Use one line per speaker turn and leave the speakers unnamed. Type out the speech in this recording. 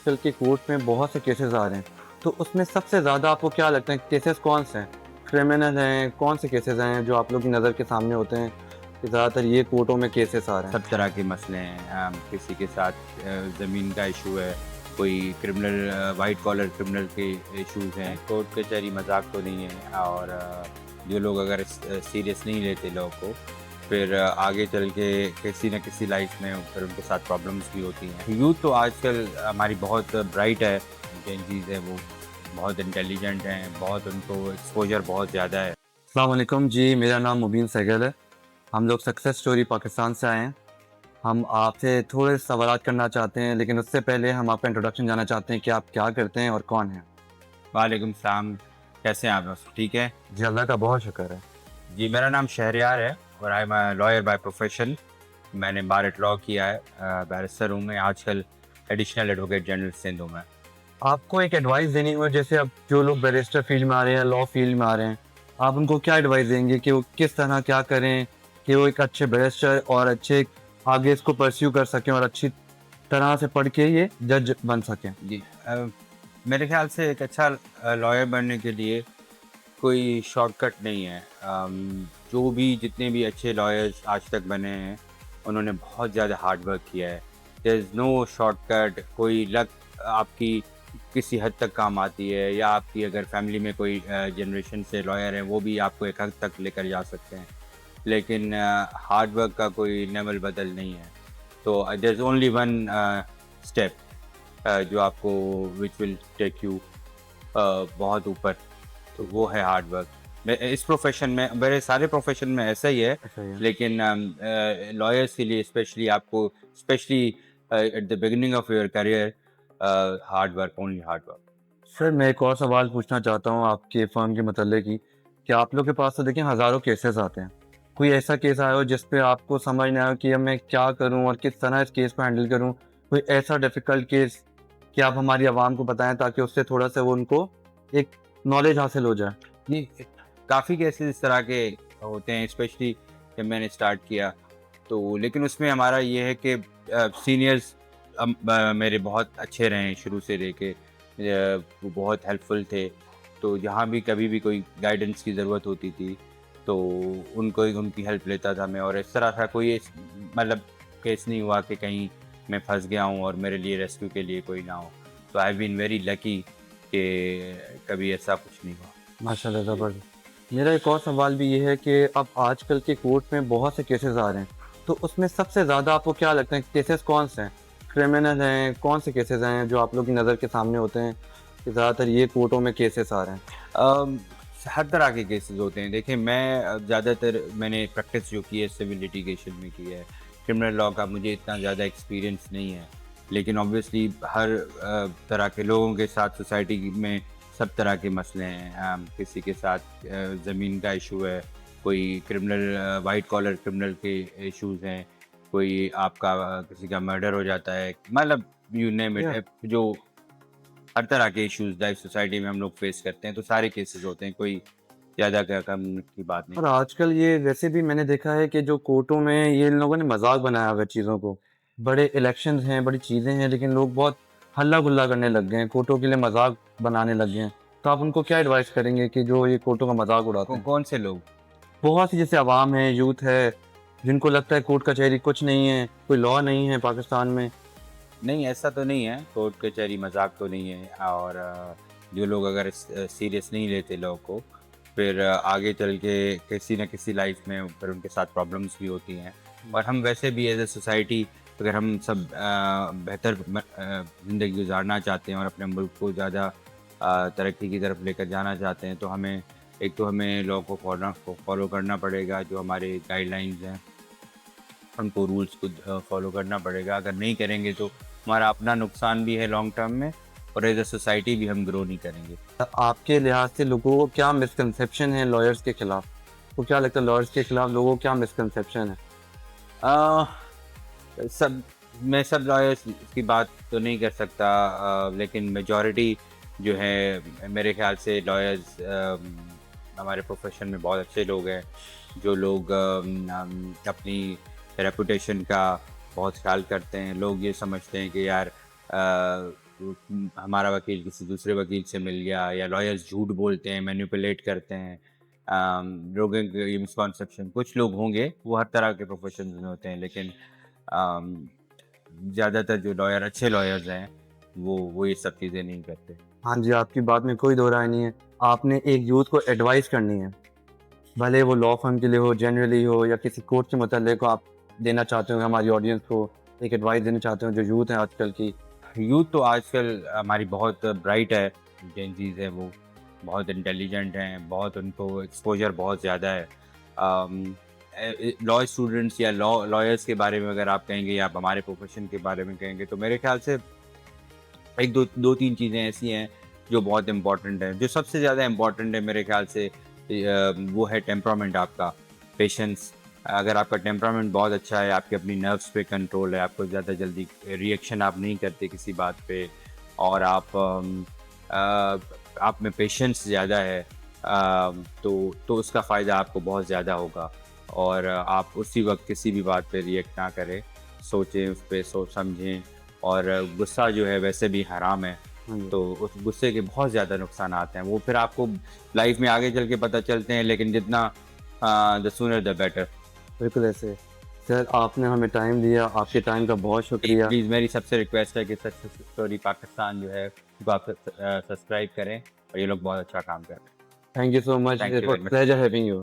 आजकल के कोर्ट में बहुत से केसेस आ रहे हैं, तो उसमें सबसे ज़्यादा आपको क्या लगता है केसेस कौन से हैं? क्रिमिनल हैं, कौन से केसेस हैं जो आप लोग की नज़र के सामने होते हैं कि ज़्यादातर ये कोर्टों में केसेस आ रहे हैं?
सब तरह के मसले हैं। किसी के साथ ज़मीन का इशू है, कोई क्रिमिनल वाइट कॉलर क्रिमिनल के इश्यूज़ हैं। कोर्ट कचहरी मज़ाक तो नहीं है और जो लोग अगर सीरियस नहीं लेते लॉ को, फिर आगे चल के किसी न किसी लाइफ में फिर उनके साथ प्रॉब्लम्स भी होती हैं। यूथ तो आजकल हमारी बहुत ब्राइट है, जेन ज़ीज़ है वो बहुत इंटेलिजेंट हैं, बहुत उनको एक्सपोज़र बहुत ज़्यादा है।
अस्सलाम वालेकुम जी, मेरा नाम मुबीन सहगल है। हम लोग सक्सेस स्टोरी पाकिस्तान से आए हैं। हम आपसे थोड़े सवालात करना चाहते हैं, लेकिन उससे पहले हम आपका इंट्रोडक्शन जानना चाहते हैं कि आप क्या करते हैं और कौन हैं?
वालेकुम सलाम, कैसे हैं आप? ठीक है?
जी, अल्लाह का बहुत शुक्र है।
जी, मेरा नाम शहरयार है और I am a lawyer by profession. मैंने बार एट लॉ किया है, बैरिस्टर हूँ मैं आजकल, एडिशनल एडवोकेट जनरल सिंध हूँ मैं।
आपको एक एडवाइस देनी हो, जैसे अब जो लोग बैरिस्टर फील्ड में आ रहे हैं, लॉ फील्ड में आ रहे हैं, आप उनको क्या एडवाइस देंगे कि वो किस तरह क्या करें कि वो एक अच्छे बैरिस्टर और अच्छे आगे इसको परस्यू कर सकें और अच्छी तरह से पढ़ के ये जज बन सकें?
जी, मेरे ख़्याल से एक अच्छा लॉयर बनने के लिए कोई शॉर्टकट नहीं है। जो भी जितने भी अच्छे लॉयर्स आज तक बने हैं, उन्होंने बहुत ज़्यादा हार्ड वर्क किया है। देयर इज़ नो शॉर्टकट, कोई लक आपकी किसी हद तक काम आती है या आपकी अगर फैमिली में कोई जनरेशन से लॉयर है, वो भी आपको एक हद तक लेकर जा सकते हैं। लेकिन हार्ड वर्क का कोई नेवल बदल नहीं है। तो there is only one step जो आपको व्हिच विल टेक यू बहुत ऊपर, तो वो है हार्ड वर्क। मैं इस प्रोफ़ेशन में, मेरे सारे प्रोफ़ेशन में ऐसा ही है,
ऐसा ही है।
लेकिन लॉयर्स के लिए स्पेशली आपको specially at the beginning of your career hard work, only hard work.
Sir, मैं एक और सवाल पूछना चाहता हूँ आपके फ़र्म के मतलब कि आप लोग के पास तो देखिए हज़ारों केसेस आते हैं। कोई ऐसा केस आया हो जिस पे आपको समझ नहीं आया कि अब मैं क्या करूँ और किस तरह इस केस को हैंडल करूँ? कोई ऐसा डिफ़िकल्ट केस कि आप हमारी आवाम को बताएँ ताकि उससे थोड़ा-सा वो उनको एक नॉलेज हासिल हो जाए?
जी, काफ़ी केसेज़ इस तरह के होते हैं, स्पेशली जब मैंने स्टार्ट किया, तो लेकिन उसमें हमारा ये है कि सीनियर्स मेरे बहुत अच्छे रहे हैं शुरू से लेके, वो बहुत हेल्पफुल थे। तो जहाँ भी कभी भी कोई गाइडेंस की ज़रूरत होती थी, तो उनको ही उनकी हेल्प लेता था मैं, और इस तरह का कोई मतलब केस नहीं हुआ कि कहीं मैं फँस गया हूँ और मेरे लिए रेस्क्यू के लिए कोई ना हो। तो I have been very lucky कि कभी ऐसा कुछ नहीं हुआ।
माशाल्लाह
जी।
ज़बरदस्त। मेरा एक और सवाल भी ये है कि अब आजकल के कोर्ट में बहुत से केसेस आ रहे हैं, तो उसमें सबसे ज़्यादा आपको क्या लगता है केसेस कौन से हैं? क्रिमिनल हैं, कौन से केसेस हैं जो आप लोग की नज़र के सामने होते हैं कि ज़्यादातर ये कोर्टों में केसेस आ रहे हैं?
अम, हर तरह के केसेस होते हैं। देखिए, मैं ज़्यादातर मैंने प्रैक्टिस जो की है सिविल लिटिगेशन में की है। क्रिमिनल लॉ का मुझे इतना ज़्यादा एक्सपीरियंस नहीं है। लेकिन ऑब्वियसली हर तरह के लोगों के साथ सोसाइटी में सब तरह के मसले हैं। किसी के साथ ज़मीन का इशू है, कोई क्रिमिनल वाइट कॉलर क्रिमिनल के इश्यूज़ हैं, कोई आपका किसी का मर्डर हो जाता है। मतलब यू नेम इट,
या
जो हर तरह के इश्यूज़ लाइफ सोसाइटी में हम लोग फेस करते हैं, तो सारे केसेस होते हैं, कोई ज़्यादा क्या कम की बात नहीं।
और आजकल ये वैसे भी मैंने देखा है कि जो कोर्टों में ये इन लोगों ने मज़ाक बनाया हुआ है चीज़ों को। बड़े इलेक्शंस हैं, बड़ी चीज़ें हैं, लेकिन लोग बहुत हल्ला-गुल्ला करने लग गए हैं, कोर्टों के लिए मज़ाक बनाने लग गए हैं। तो आप उनको क्या एडवाइस करेंगे कि जो ये कोर्टों का मज़ाक उड़ाते हैं?
कौन से लोग?
बहुत सी जैसे अवाम है, यूथ है, जिनको लगता है कोर्ट कचहरी कुछ नहीं है, कोई लॉ नहीं है पाकिस्तान में।
नहीं, ऐसा तो नहीं है, कोर्ट कचहरी मज़ाक तो नहीं है, और जो लोग अगर सीरियस नहीं लेते लॉ को, फिर आगे चल के किसी न किसी लाइफ में फिर उनके साथ प्रॉब्लम्स भी होती हैं। और हम वैसे भी एज़ अ सोसाइटी, अगर हम सब बेहतर ज़िंदगी गुज़ारना चाहते हैं और अपने मुल्क को ज़्यादा तरक्की की तरफ लेकर जाना चाहते हैं, तो हमें एक तो हमें लॉ को फॉलो करना पड़ेगा, जो हमारे गाइडलाइंस हैं, हमको रूल्स को फॉलो करना पड़ेगा। अगर नहीं करेंगे तो हमारा अपना नुकसान भी है लॉन्ग टर्म में, और एज़ अ सोसाइटी भी हम ग्रो नहीं करेंगे।
आपके लिहाज से लोगों को क्या मिसकंसेप्शन है लॉयर्स के खिलाफ? आपको क्या लगता है लॉयर्स के खिलाफ लोगों को क्या मिसकंसेप्शन है?
अ, सब मैं सब लॉयर्स की बात तो नहीं कर सकता, लेकिन मेजॉरिटी जो है मेरे ख़्याल से लॉयर्स हमारे प्रोफ़ेशन में बहुत अच्छे लोग हैं, जो लोग अपनी रेपुटेशन का बहुत ख़्याल करते हैं। लोग ये समझते हैं कि यार हमारा वकील किसी दूसरे वकील से मिल गया, या लॉयर्स झूठ बोलते हैं, मैनिपुलेट करते हैं। लोगों के ये मिसकॉन्सेप्शन, कुछ लोग होंगे, वो हर तरह के प्रोफेशन में होते हैं, लेकिन ज़्यादातर जो लॉयर, अच्छे लॉयर्स हैं, वो ये सब चीज़ें नहीं करते।
हाँ जी, आपकी बात में कोई दो राय नहीं है। आपने एक यूथ को एडवाइस करनी है, भले वो लॉ फर्म के लिए हो, जनरली हो, या किसी कोर्ट के मतलब को आप देना चाहते हो हमारी ऑडियंस को एक एडवाइस देना चाहते हो जो यूथ है आजकल की।
यूथ तो आजकल हमारी बहुत ब्राइट है, जेन ज़ीज़ है, वो बहुत इंटेलिजेंट हैं, बहुत उनको एक्सपोज़र बहुत ज़्यादा है। लॉ स्टूडेंट्स या लॉयर्स के बारे में अगर आप कहेंगे, या आप हमारे प्रोफेशन के बारे में कहेंगे, तो मेरे ख्याल से एक दो तीन चीज़ें ऐसी हैं जो बहुत इम्पोर्टेंट हैं। जो सबसे ज़्यादा इम्पोर्टेंट है मेरे ख्याल से, वो है टेम्परामेंट आपका, पेशेंस। अगर आपका टेम्परामेंट बहुत अच्छा है, आपके अपनी नर्व्स पे कंट्रोल है, आपको ज़्यादा जल्दी रिएक्शन आप नहीं करते किसी बात पे, और आप में पेशेंस ज़्यादा है, तो उसका फ़ायदा आपको बहुत ज़्यादा होगा। और आप उसी वक्त किसी भी बात पे रिएक्ट ना करें, सोचें उस पर, सोच समझें। और गुस्सा जो है वैसे भी हराम है,
हाँ जी,
तो उस गुस्से के बहुत ज़्यादा नुकसानात हैं, वो फिर आपको लाइफ में आगे चल के पता चलते हैं, लेकिन जितना द सूनर द बेटर।
बिल्कुल ऐसे। सर आपने हमें टाइम दिया, आपके टाइम का बहुत शुक्रिया।
प्लीज़ मेरी सबसे रिक्वेस्ट है कि सच स्टोरी पाकिस्तान जो है उसको आप सब्सक्राइब करें, और ये लोग बहुत अच्छा काम कर रहे हैं।
Thank you so much,
thank
it
you
was
very much.
Pleasure having you.